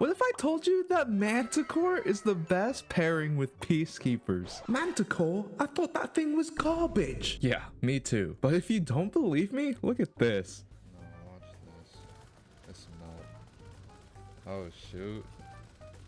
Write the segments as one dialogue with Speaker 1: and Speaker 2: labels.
Speaker 1: What if I told you that Manticore is the best pairing with Peacekeepers?
Speaker 2: Manticore? I thought that thing was garbage.
Speaker 1: Yeah, me too. But if you don't believe me, look at this.
Speaker 3: No, watch this. It's melt. Oh shoot.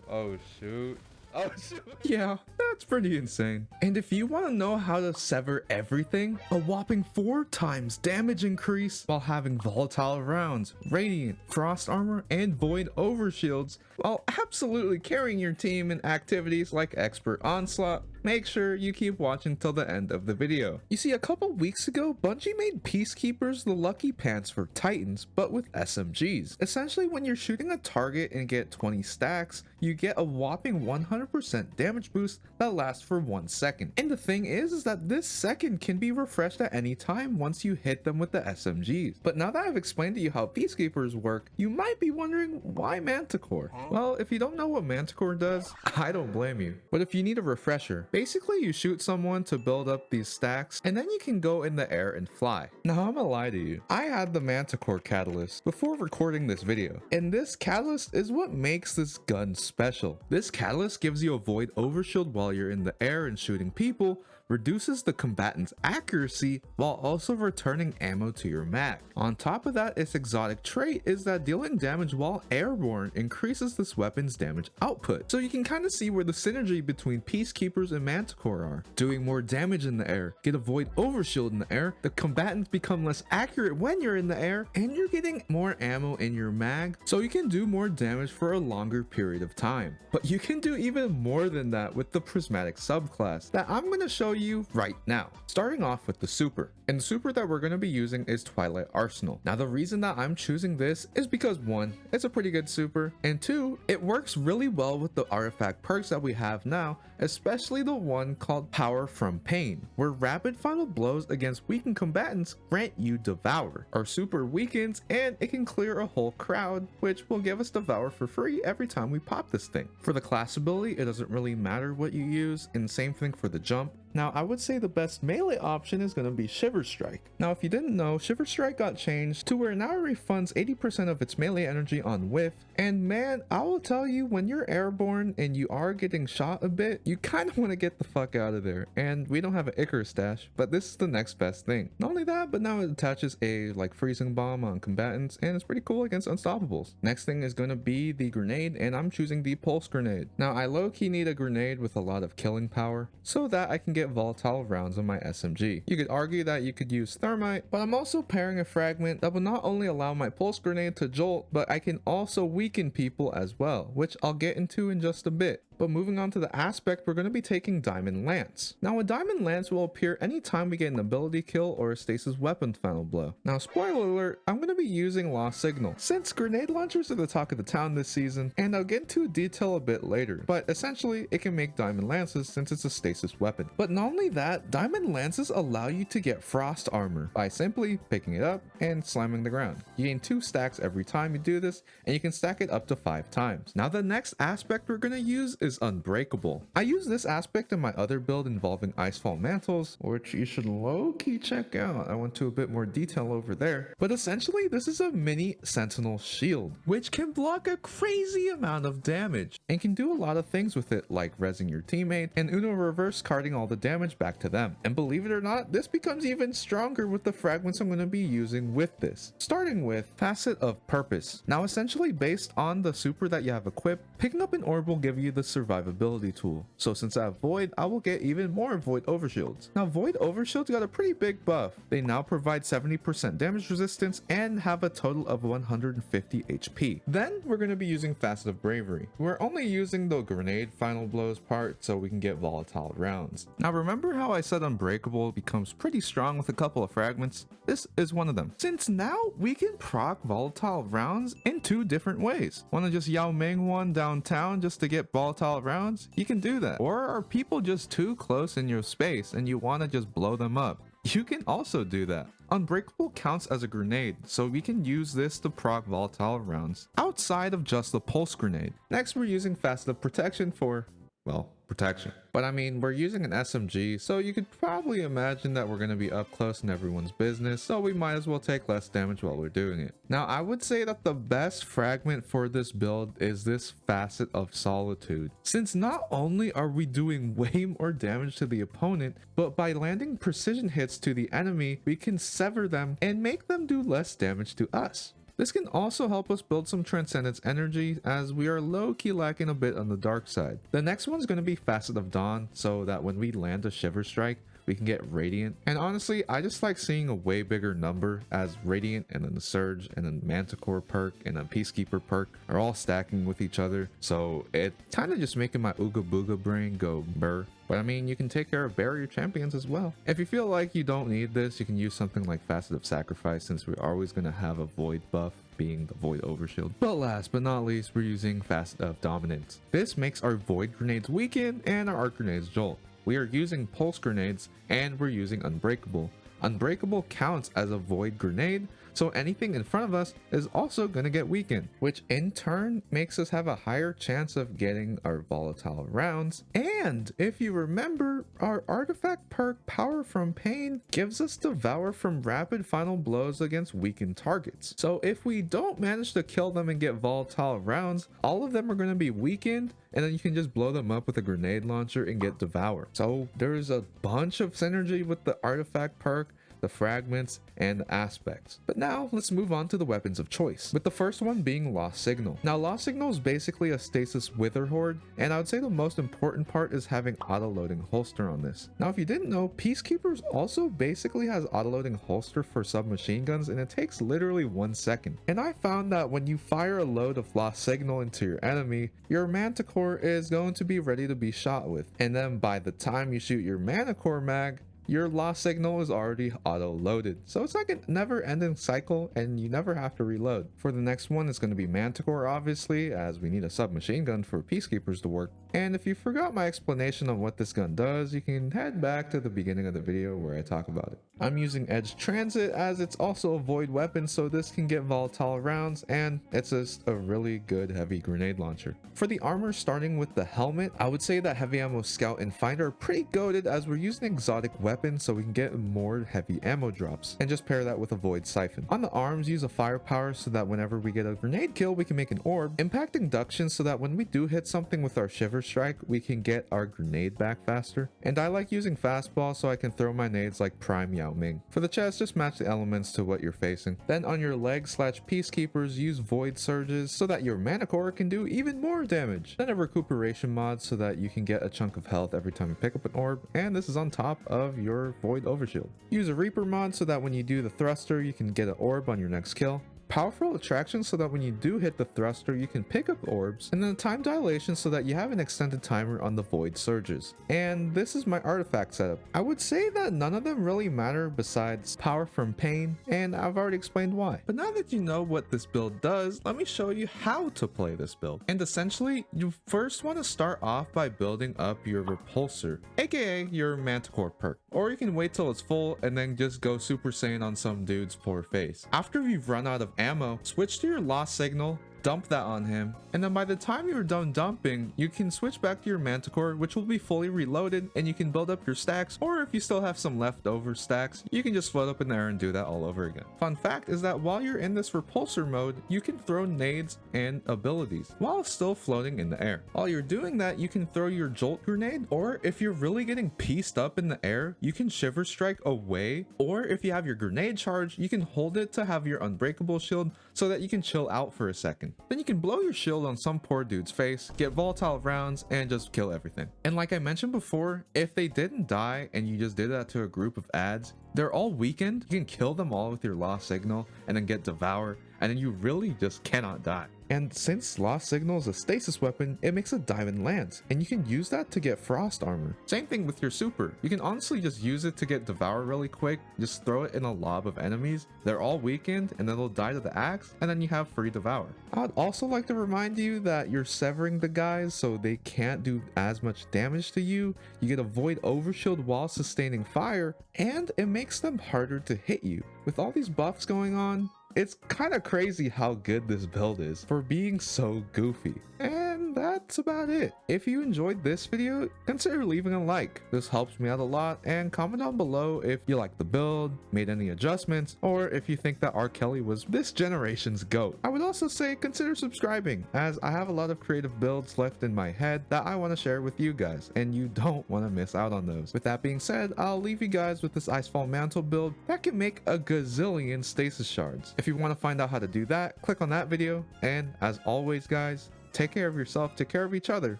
Speaker 3: Oh shoot. Oh shoot.
Speaker 1: Yeah, that's pretty insane. And if you want to know how to sever everything, a whopping 4 times damage increase while having volatile rounds, radiant, frost armor, and void overshields, while absolutely carrying your team in activities like expert onslaught, make sure you keep watching till the end of the video. You see, a couple weeks ago, Bungie made Peacekeepers the lucky pants for Titans, but with SMGs. Essentially, when you're shooting a target and get 20 stacks, you get a whopping 100% damage boost that lasts for 1 second. And the thing is that this second can be refreshed at any time once you hit them with the SMGs. But now that I've explained to you how Peacekeepers work, you might be wondering why Manticore? Well, if you don't know what Manticore does, I don't blame you. But if you need a refresher, basically you shoot someone to build up these stacks, and then you can go in the air and fly. Now I'm gonna lie to you, I had the Manticore catalyst before recording this video, and this catalyst is what makes this gun special. This catalyst gives you a void overshield while you're in the air and shooting people, reduces the combatant's accuracy while also returning ammo to your mag. On top of that, its exotic trait is that dealing damage while airborne increases this weapon's damage output. So you can kind of see where the synergy between Peacekeepers and Manticore are. Doing more damage in the air, get a void overshield in the air, the combatants become less accurate when you're in the air, and you're getting more ammo in your mag, so you can do more damage for a longer period of time. But you can do even more than that with the Prismatic subclass that I'm going to show you right now. Starting off with the super. And the super that we're going to be using is Twilight Arsenal. Now the reason that I'm choosing this is because 1, it's a pretty good super, and 2, it works really well with the artifact perks that we have now, especially the one called Power from Pain, where rapid final blows against weakened combatants grant you Devour. Our super weakens and it can clear a whole crowd, which will give us Devour for free every time we pop this thing. For the class ability, it doesn't really matter what you use, and same thing for the jump. Now, I would say the best melee option is going to be Shiver Strike. Now, if you didn't know, Shiver Strike got changed to where now it refunds 80% of its melee energy on whiff. And man, I will tell you, when you're airborne and you are getting shot a bit, you kind of want to get the fuck out of there. And we don't have an Icarus stash, but this is the next best thing. Not only that, but now it attaches a freezing bomb on combatants, and it's pretty cool against unstoppables. Next thing is going to be the grenade, and I'm choosing the pulse grenade. Now, I low-key need a grenade with a lot of killing power so that I can get volatile rounds on my SMG. You could argue that you could use thermite, but I'm also pairing a fragment that will not only allow my pulse grenade to jolt, but I can also weaken people as well, which I'll get into in just a bit. But moving on to the aspect, we're going to be taking Diamond Lance. Now, a Diamond Lance will appear anytime we get an ability kill or a stasis weapon final blow. Now, spoiler alert, I'm going to be using Lost Signal, since grenade launchers are the talk of the town this season, and I'll get into detail a bit later. But essentially, it can make Diamond Lances since it's a stasis weapon. But not only that, Diamond Lances allow you to get frost armor by simply picking it up and slamming the ground. You gain 2 stacks every time you do this, and you can stack it up to 5 times. Now, the next aspect we're going to use is Unbreakable. I use this aspect in my other build involving Icefall Mantles, which you should low-key check out. I went to a bit more detail over there. But essentially, this is a mini Sentinel shield, which can block a crazy amount of damage, and can do a lot of things with it, like rezzing your teammate, and Uno reverse carding all the damage back to them. And believe it or not, this becomes even stronger with the fragments I'm going to be using with this. Starting with Facet of Purpose. Now, essentially based on the super that you have equipped, picking up an orb will give you the survivability tool. So since I have Void, I will get even more Void Overshields. Now, Void Overshields got a pretty big buff. They now provide 70% damage resistance and have a total of 150 HP. Then we're going to be using Facet of Bravery. We're only using the grenade final blows part so we can get volatile rounds. Now, remember how I said Unbreakable becomes pretty strong with a couple of fragments? This is one of them. Since now we can proc volatile rounds in 2 different ways. Want to just Yao Ming one downtown just to get volatile rounds? You can do that. Or are people just too close in your space and you want to just blow them up? You can also do that. Unbreakable counts as a grenade, so we can use this to proc volatile rounds outside of just the pulse grenade. Next, we're using Facet of Protection for well, protection. But I mean, we're using an SMG, so you could probably imagine that we're going to be up close in everyone's business, so we might as well take less damage while we're doing it. Now, I would say that the best fragment for this build is this Facet of Solitude, since not only are we doing way more damage to the opponent, but by landing precision hits to the enemy, we can sever them and make them do less damage to us. This can also help us build some Transcendence energy, as we are low-key lacking a bit on the dark side. The next one's going to be Facet of Dawn, so that when we land a Shiver Strike, we can get Radiant. And honestly, I just like seeing a way bigger number, as Radiant and then the Surge and then Manticore perk and then Peacekeeper perk are all stacking with each other. So it kind of just making my Ooga Booga brain go brr. But I mean, you can take care of barrier champions as well. If you feel like you don't need this, you can use something like Facet of Sacrifice, since we're always going to have a Void buff, being the Void Overshield. But last but not least, we're using Facet of Dominance. This makes our Void grenades weaken and our arc grenades jolt. We are using pulse grenades and we're using Unbreakable. Unbreakable counts as a void grenade, so anything in front of us is also going to get weakened, which in turn makes us have a higher chance of getting our volatile rounds. And if you remember, our artifact perk Power from Pain gives us Devour from rapid final blows against weakened targets. So if we don't manage to kill them and get volatile rounds, all of them are going to be weakened, and then you can just blow them up with a grenade launcher and get Devour. So there's a bunch of synergy with the artifact perk, the fragments, and the aspects. But now let's move on to the weapons of choice, with the first one being Lost Signal. Now, Lost Signal is basically a stasis wither horde, and I would say the most important part is having auto-loading holster on this. Now, if you didn't know, Peacekeepers also basically has auto-loading holster for submachine guns, and it takes literally 1 second. And I found that when you fire a load of Lost Signal into your enemy, your Manticore is going to be ready to be shot with. And then by the time you shoot your Manticore mag, your Lost Signal is already auto-loaded. So it's like a never-ending cycle, and you never have to reload. For the next one, it's going to be Manticore, obviously, as we need a submachine gun for Peacekeepers to work. And if you forgot my explanation on what this gun does, you can head back to the beginning of the video where I talk about it. I'm using Edge Transit, as it's also a void weapon, so this can get volatile rounds, and it's just a really good heavy grenade launcher. For the armor, starting with the helmet, I would say that Heavy Ammo Scout and Finder are pretty goated, as we're using exotic weapons so we can get more heavy ammo drops, and just pair that with a Void Siphon. On the arms, use a Firepower so that whenever we get a grenade kill, we can make an orb. Impact Induction so that when we do hit something with our Shiver Strike, we can get our grenade back faster. And I like using Fastball so I can throw my nades like Prime Yao Ming. For the chest, just match the elements to what you're facing. Then on your legs / Peacekeepers, use Void Surges so that your Manticore can do even more damage. Then a recuperation mod so that you can get a chunk of health every time you pick up an orb, and this is on top of your Void Overshield. Use a Reaper mod so that when you do the thruster, you can get an orb on your next kill. Powerful Attraction so that when you do hit the thruster, you can pick up orbs, and then Time Dilation so that you have an extended timer on the Void Surges. And this is my artifact setup. I would say that none of them really matter besides Power from Pain, and I've already explained why. But now that you know what this build does, let me show you how to play this build. And essentially, you first want to start off by building up your Repulsor, aka your Manticore perk. Or you can wait till it's full and then just go Super Saiyan on some dude's poor face. After you've run out of ammo, switch to your Lost Signal, dump that on him, and then by the time you're done dumping, you can switch back to your Manticore, which will be fully reloaded, and you can build up your stacks, or if you still have some leftover stacks, you can just float up in the air and do that all over again. Fun fact is that while you're in this Repulsor mode, you can throw nades and abilities while still floating in the air. While you're doing that, you can throw your Jolt Grenade, or if you're really getting pieced up in the air, you can Shiver Strike away, or if you have your grenade charge, you can hold it to have your Unbreakable shield so that you can chill out for a second. Then you can blow your shield on some poor dude's face, get volatile rounds, and just kill everything. And like I mentioned before, if they didn't die and you just did that to a group of ads, they're all weakened. You can kill them all with your Lost Signal and then get Devour, and then you really just cannot die. And since Lost Signal is a stasis weapon, it makes a diamond lance, and you can use that to get frost armor. Same thing with your super. You can honestly just use it to get Devour really quick, just throw it in a lob of enemies. They're all weakened, and then they'll die to the axe, and then you have free Devour. I'd also like to remind you that you're severing the guys so they can't do as much damage to you. You get a Void Overshield while sustaining fire, and it makes them harder to hit you. With all these buffs going on, it's kind of crazy how good this build is for being so goofy. And that that's about it. If you enjoyed this video, consider leaving a like. This helps me out a lot, and comment down below if you like the build, made any adjustments, or if you think that R. Kelly was this generation's GOAT. I would also say consider subscribing, as I have a lot of creative builds left in my head that I want to share with you guys, and you don't want to miss out on those. With that being said, I'll leave you guys with this Icefall Mantle build that can make a gazillion stasis shards. If you want to find out how to do that, click on that video, and as always guys, take care of yourself, take care of each other.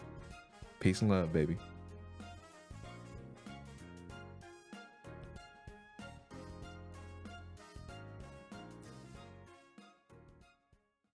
Speaker 1: Peace and love, baby.